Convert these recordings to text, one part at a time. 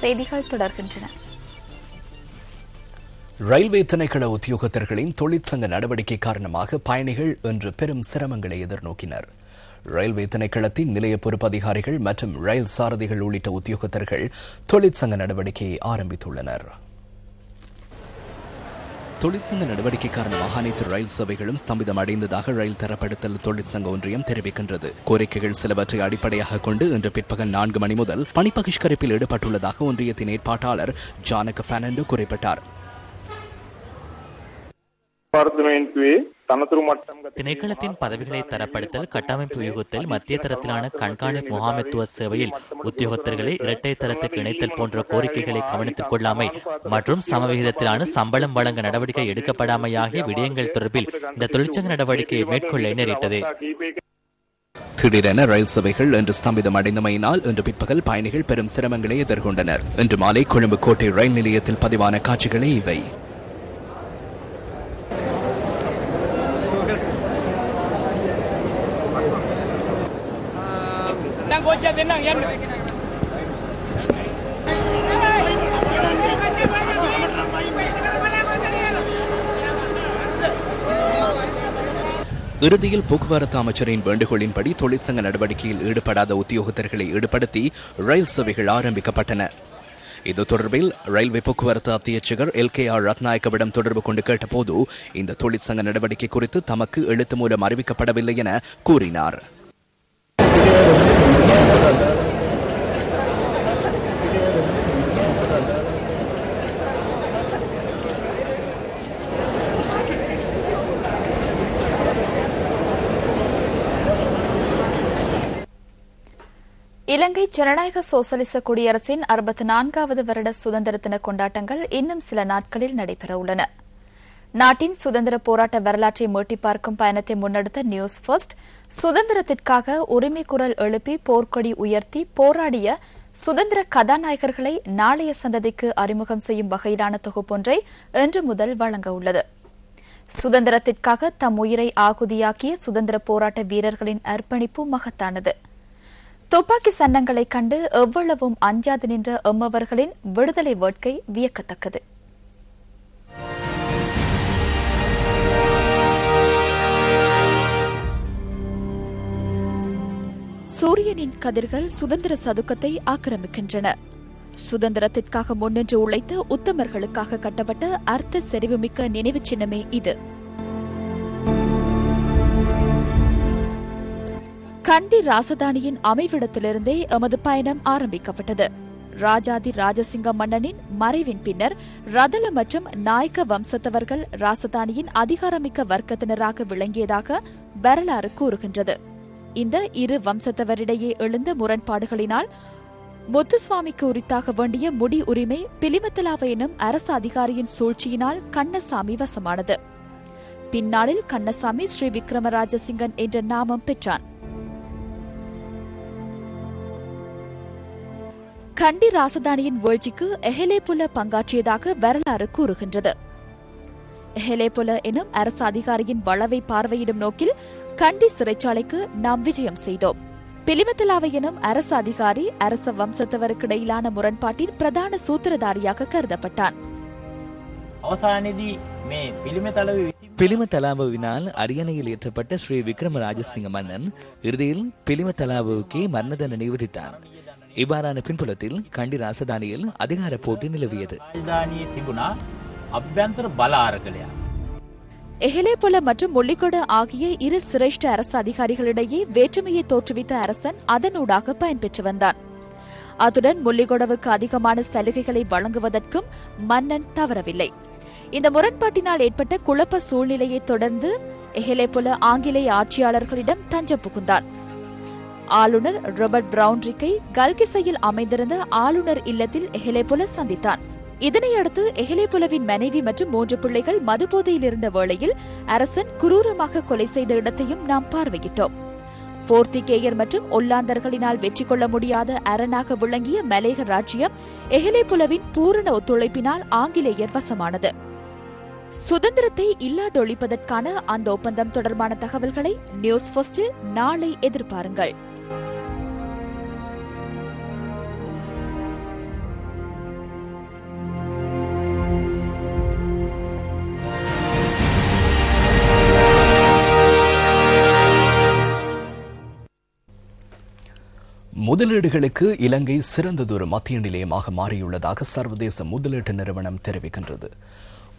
செய்திகள் தொடர்கின்றன. ரயில்வே திணைக்கள உத்தியோகத்தர்களின் தொழிற்சங்க நடவடிக்கை காரணமாக பயணிகள் இன்று பெரும் சிரமங்களை எதிர்நோக்கினர். ரயில்வே திணைக்களத்தின் நிலைய பொறுப்பு அதிகாரிகள் மற்றும் ரயில் சாரதிகள் உள்ளிட்ட உத்தியோகத்தர்கள் தொழிற்சங்க நடவடிக்கையை ஆரம்பித்துள்ளனர். தொழிற்சங்க நடவடிக்கை காரணமாக அனைத்து ரயில் சேவைகளும் ஸ்தம்பிதம் அடைந்ததாக ரயில் தரப்படுத்தல் தொழிற்சங்க ஒன்றியம் தெரிவிக்கின்றது. கோரிக்கைகள் சிலவற்றை அடிப்படையாக கொண்டு இன்று பிற்பகல் 4 மணி முதல் பணி பகிஷ்கரிப்பில் ஈடுபட்டுள்ளதாக ஒன்றியத்தின் ஏற்பாட்டாளர் ஜானக பெர்னாண்டோ குறிப்பிட்டார். திணைக்களத்தின் பதவிகளை தரப்படுத்தல், கட்டமைப்பு யுகத்தில் மத்திய தரத்திலான கண்காணிப்பு முகாமைத்துவ சேவையில் உத்தியோகத்தர்களை இரட்டை தரத்துக்கு இணைத்தல் போன்ற கோரிக்கைகளை கவனித்துக் கொள்ளாமை மற்றும் சமவிகிதத்திலான சம்பளம் வழங்க நடவடிக்கை எடுக்கப்படாமை ஆகிய விடயங்கள் தொடர்பில் இந்த தொழிற்சங்க நடவடிக்கையை மேற்கொள்ள நேரிட்டது. திடீரென ரயில் சேவைகள் இன்று ஸ்தம்பிதம் அடைந்தமையினால் இன்று பிற்பகல் பயணிகள் பெரும் சிரமங்களை எதிர்கொண்டனர். இன்று மாலை கொழும்பு கோட்டை ரயில் நிலையத்தில் பதிவான காட்சிகளே இவை. இறுதியில் போக்குவரத்து அமைச்சரின் வேண்டுகோளின்படி தொழிற்சங்க நடவடிக்கையில் ஈடுபடாத உத்தியோகத்தர்களை ஈடுபடுத்தி ரயில் சேவைகள் ஆரம்பிக்கப்பட்டன. இது தொடர்பில் ரயில்வே போக்குவரத்து அத்தியட்சகர் LKR ரத்நாயக்கவிடம் தொடர்பு கொண்டு கேட்டபோது இந்த தொழிற்சங்க நடவடிக்கை குறித்து தமக்கு எழுத்து மூலம் அறிவிக்கப்படவில்லை என கூறினார். இலங்கை ஜனநாயக சோசலிச குடியரசின் 64வது வருட சுதந்திர தின கொண்டாட்டங்கள் இன்னும் சில நாட்களில் நடைபெறவுள்ளன. நாட்டின் சுதந்திர போராட்ட வரலாற்றை மீட்டி பார்க்கும் பயணத்தை முன்னெடுத்த நியூஸ் ஃபர்ஸ்ட் சுதந்திரத்திற்காக உரிமை குரல் எழுப்பி போர்க்கொடி உயர்த்தி போராடிய சுதந்திர கதாநாயகர்களை நாளைய சந்ததிக்கு அறிமுகம் செய்யும் வகையிலான தொகுப்பொன்றை இன்று முதல் வழங்க உள்ளது. சுதந்திரத்திற்காக தம் உயிரை ஆகுதியாக்கிய சுதந்திர போராட்ட வீரர்களின் அர்ப்பணிப்பு மகத்தானது. துப்பாக்கி சன்னங்களைக் கண்டு எவ்வளவும் அஞ்சாது நின்ற எம்மவர்களின் விடுதலை வேட்கை வியக்கத்தக்கது. சூரியனின் கதிர்கள் சுதந்திர சதுக்கத்தை ஆக்கிரமிக்கின்றன. சுதந்திரத்திற்காக முன்னின்று உழைத்த உத்தமர்களுக்காக கட்டப்பட்ட அர்த்த செறிவுமிக்க நினைவு சின்னமே இது. கண்டி ராசதானியின் அமைவிடத்திலிருந்தே எமது பயணம் ஆரம்பிக்கப்பட்டது. ராஜாதி ராஜசிங்க மன்னனின் மறைவின் பின்னர் ரதல மற்றும் நாயக்க வம்சத்தவர்கள் ராசதானியின் அதிகாரமிக்க வர்க்கத்தினராக விளங்கியதாக வரலாறு கூறுகின்றது. இந்த இரு வம்சத்தவரிடையே எழுந்த முரண்பாடுகளினால் முத்துசுவாமிக்கு உரித்தாக வேண்டிய முடி உரிமை பிலிமத்தலாவ எனும் அரசு அதிகாரியின் சூழ்ச்சியினால் கண்ணசாமி வசமானது. பின்னாளில் கண்ணசாமி ஸ்ரீ விக்ரமராஜசிங்கன் என்ற நாமம் பெற்றான். கண்டி ராசதானியின் வீழ்ச்சிக்கு எஹலேபுல பங்காற்றியதாக வரலாறு கூறுகின்றது. எஹலேபுல எனும் அரசு அதிகாரியின் வளவை பார்வையிடும் நோக்கில் கண்டி சிறைச்சாலைக்கு நாம் விஜயம் செய்தோம். பிலிமத்தலாவை எனும் அரசு அதிகாரி அரச வம்சத்தவருக்கிடையிலான முரண்பாட்டின் பிரதான சூத்திரதாரியாக கருதப்பட்டான். பிலிமத்தலாவுவினால் அரியணையில் ஏற்றப்பட்ட ஸ்ரீ விக்ரமராஜசிங்க மன்னன் இறுதியில் பிலிமத்தலாவுக்கே மரண தண்டனை விதித்தார். இவ்வாறான பின்புலத்தில் கண்டி ராசதானியில் அதிகார போட்டி நிலவியது. எஹலேபுல மற்றும் முள்ளிக்கொட ஆகிய இரு சிரேஷ்ட அரசு அதிகாரிகளிடையே வேற்றுமையை தோற்றுவித்த அரசன் அதனூடாக பயன்பெற்று வந்தான். அத்துடன் முள்ளிக்கொடவுக்கு அதிகமான சலுகைகளை வழங்குவதற்கும் மன்னன் தவறவில்லை. இந்த முரண்பாட்டினால் ஏற்பட்ட குழப்ப சூழ்நிலையை தொடர்ந்து எஹலேபுல ஆங்கிலேய ஆட்சியாளர்களிடம் தஞ்சம் புகுந்தான். ஆளுநர் ராபர்ட் பிரவுன்ரிக்கை கல்கிசையில் அமைந்திருந்த ஆளுநர் இல்லத்தில் எஹலேபுல சந்தித்தான். இதனையடுத்து எஹலேபுலவின் மனைவி மற்றும் 3 பிள்ளைகள் மதுபோதையில் இருந்த வேளையில் அரசன் குரூரமாக கொலை செய்த இடத்தையும் நாம் பார்வையிட்டோம். போர்த்துகேயர் மற்றும் ஒல்லாந்தர்களினால் வெற்றி கொள்ள முடியாத அரணாக விளங்கிய மலேக ராஜ்யம் எஹலேபுலவின் பூரண ஒத்துழைப்பினால் ஆங்கிலேயர் வசமானது. சுதந்திரத்தை இல்லாதொழிப்பதற்கான அந்த ஒப்பந்தம் தொடர்பான தகவல்களை நியூஸ் ஃபர்ஸ்டில் நாளை எதிர்பாருங்கள். முதலீடுகளுக்கு இலங்கை சிறந்ததொரு மத்திய நிலையமாக மாறியுள்ளதாக சர்வதேச முதலீட்டு நிறுவனம் தெரிவிக்கின்றது.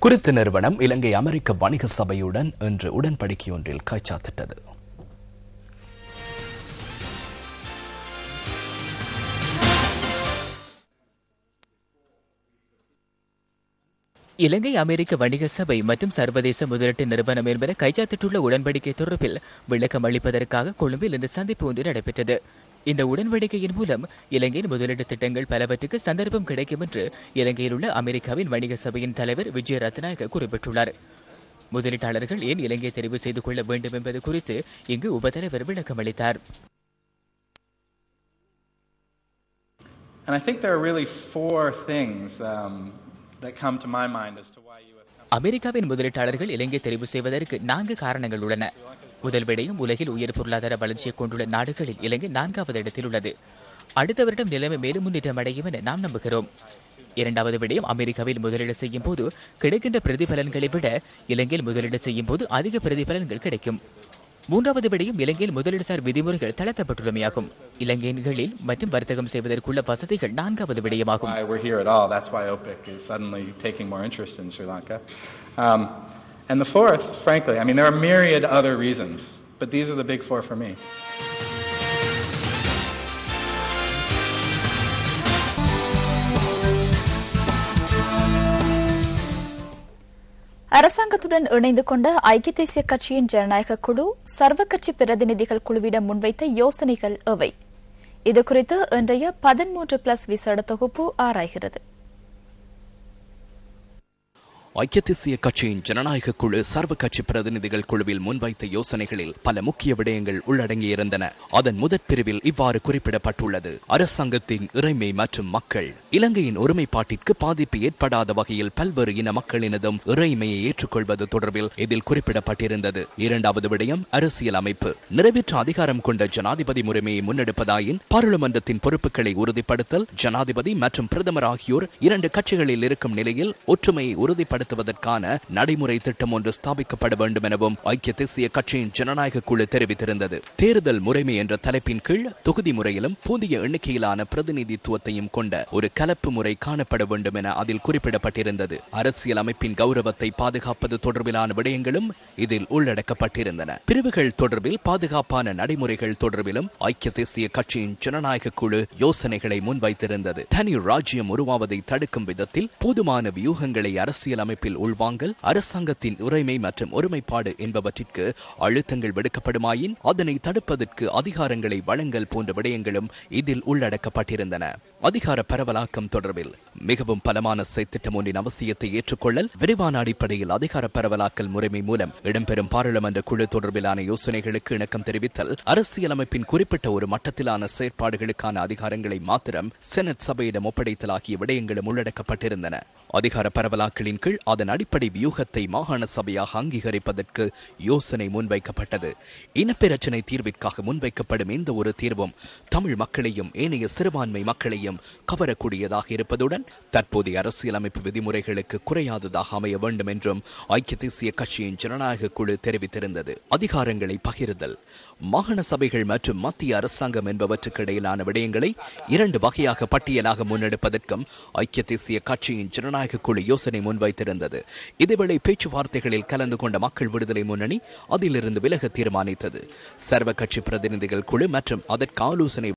குறித்த நிறுவனம் இலங்கை அமெரிக்க வணிக சபையுடன் இன்று உடன்படிக்கை ஒன்றில் கைச்சாத்திட்டது. இலங்கை அமெரிக்க வணிக சபை மற்றும் சர்வதேச முதலீட்டு நிறுவனம் என்பன கைச்சாத்திட்டுள்ள உடன்படிக்கை தொடர்பில் விளக்கம் அளிப்பதற்காக கொழும்பில் இன்று சந்திப்பு ஒன்று நடைபெற்றது. இந்த உடன்படிக்கையின் மூலம் இலங்கையின் முதலீட்டு திட்டங்கள் பலவற்றுக்கு சந்தர்ப்பம் கிடைக்கும் என்று இலங்கையில் உள்ள அமெரிக்காவின் வணிக சபையின் தலைவர் விஜய ரத்நாயக்க குறிப்பிட்டுள்ளார். முதலீட்டாளர்கள் ஏன் இலங்கையை தெரிவு செய்து கொள்ள வேண்டும் என்பது குறித்து இங்கு உபதலைவர் விளக்கம் அளித்தார். அமெரிக்காவின் முதலீட்டாளர்கள் இலங்கை தெரிவு செய்வதற்கு 4 காரணங்கள் உள்ளன. முதல் விடயம், உலகில் உயர் பொருளாதார வளர்ச்சியை கொண்டுள்ள நாடுகளில் இலங்கை 4வது இடத்தில் உள்ளது. அடுத்த வருடம் நிலைமை மேலும் முன்னேற்றம் அடையும் என நாம் நம்புகிறோம். இரண்டாவது விடயம், அமெரிக்காவில் முதலீடு செய்யும் போது கிடைக்கின்ற பிரதிபலன்களை விட இலங்கையில் முதலீடு செய்யும் போது அதிக பிரதிபலன்கள் கிடைக்கும். மூன்றாவது விடயம், இலங்கையில் முதலீடுசார் விதிமுறைகள் தளர்த்தப்பட்டுள்ளமையாகும். இலங்கைகளில் மற்றும் வர்த்தகம் செய்வதற்குள்ள வசதிகள் 4வது விடயமாகும். And the fourth, frankly, there are myriad other reasons, but these are the big 4 for me. அரசாங்கத்துடன் இணைந்து கொண்ட ஐக்கிய தேசிய கட்சியின் ஜனநாயக குழு சர்வ கட்சி பிரதிநிதிகள் குழுவிடம் முன்வைத்த யோசனைகள் எவை? இதுகுறித்து இன்றைய 13+ விசேட தொகுப்பு ஆராய்கிறது. ஐக்கிய தேசிய கட்சியின் ஜனநாயக குழு சர்வ கட்சி பிரதிநிதிகள் குழுவில் முன்வைத்த யோசனைகளில் பல முக்கிய விடயங்கள் உள்ளடங்கியிருந்தன. அதன் முதற் பிரிவில் இவ்வாறு குறிப்பிடப்பட்டுள்ளது: அரசாங்கத்தின் இறைமை மற்றும் மக்கள். இலங்கையின் ஒருமைப்பாட்டிற்கு பாதிப்பு ஏற்படாத வகையில் பல்வேறு இன மக்களினதும் இறைமையை ஏற்றுக்கொள்வது தொடர்பில் இதில் குறிப்பிடப்பட்டிருந்தது. இரண்டாவது விடயம், அரசியல் அமைப்பு. நிறைவேற்ற அதிகாரம் கொண்ட ஜனாதிபதி முறைமையை முன்னெடுப்பதாயின் பாராளுமன்றத்தின் பொறுப்புகளை உறுதிப்படுத்தல், ஜனாதிபதி மற்றும் பிரதமர் ஆகியோர் 2 கட்சிகளில் இருக்கும் நிலையில் ஒற்றுமையை உறுதிப்படுத்த நடைமுறை திட்டம் ஒன்று ஸ்தாபிக்கப்பட வேண்டும் எனவும் ஐக்கிய தேசிய கட்சியின் ஜனநாயக குழு தெரிவித்திருந்தது. தேர்தல் முறைமை என்ற தலைப்பின் கீழ் தொகுதி முறையிலும் புதிய எண்ணிக்கையிலான பிரதிநிதித்துவத்தையும் கொண்ட ஒரு கலப்பு முறை காணப்பட வேண்டும் என அதில் குறிப்பிடப்பட்டிருந்தது. அரசியல் அமைப்பின் கௌரவத்தை பாதுகாப்பது தொடர்பிலான விடயங்களும் இதில் உள்ளடக்கப்பட்டிருந்தன. பிரிவுகள் தொடர்பில் பாதுகாப்பான நடைமுறைகள் தொடர்பிலும் ஐக்கிய தேசிய கட்சியின் ஜனநாயக குழு யோசனைகளை முன்வைத்திருந்தது. தனி ராஜ்யம் உருவாவதை தடுக்கும் விதத்தில் போதுமான வியூகங்களை அரசியல் அமைப்பில் உள்வாங்கல், அரசாங்கத்தின் உரிமை மற்றும் ஒருமைப்பாடு என்பவற்றிற்கு அழுத்தங்கள் விடுக்கப்படுமாயின் அதனை தடுப்பதற்கு அதிகாரங்களை வழங்கல் போன்ற விடயங்களும் இதில் உள்ளடக்கப்பட்டிருந்தன. அதிகார பரவலாக்கம் தொடர்பில் மிகவும் பலமான திட்டம் ஒன்றின் அவசியத்தை ஏற்றுக்கொள்ளல், விரிவான அடிப்படையில் அதிகார பரவலாக்கல் முறைமை மூலம் இடம்பெறும் பாராளுமன்ற குழு தொடர்பிலான யோசனைகளுக்கு இணக்கம் தெரிவித்தல், அரசியலமைப்பின் குறிப்பிட்ட ஒரு மட்டத்திலான செயற்பாடுகளுக்கான அதிகாரங்களை மாத்திரம் செனட் சபையிடம் ஒப்படைத்தல் ஆகிய விடயங்களும் உள்ளடக்கப்பட்டிருந்தன. அதிகார பரவலாக்கலின் கீழ் அதன் அடிப்படை வியூகத்தை மாகாண சபையாக அங்கீகரிப்பதற்கு யோசனை முன்வைக்கப்பட்டது. இனப்பிரச்சினை தீர்விற்காக முன்வைக்கப்படும் எந்த ஒரு தீர்வும் தமிழ் மக்களையும் ஏனைய சிறுபான்மை மக்களையும் கவரக்கூடியதாக இருப்பதுடன் தற்போதைய அரசியலமைப்பு விதிமுறைகளுக்கு குறையாததாக அமைய வேண்டும் என்றும் ஐக்கிய தேசிய கட்சியின் ஜனநாயக குழு தெரிவித்திருந்தது. அதிகாரங்களை பகிர்தல். மாகாண சபைகள் மற்றும் மத்திய அரசாங்கம் என்பவற்றுக்கு இடையிலான விடயங்களை 2 வகையாக பட்டியலாக முன்னெடுப்பதற்கும் ஐக்கிய தேசிய கட்சியின் ஜனநாயக குழு யோசனை முன்வைத்திருந்தது. இதேவேளை பேச்சுவார்த்தைகளில் கலந்து கொண்ட மக்கள் விடுதலை முன்னணி அதிலிருந்து விலக தீர்மானித்தது. சர்வ கட்சி பிரதிநிதிகள் குழு மற்றும் அதற்கு ஆலோசனை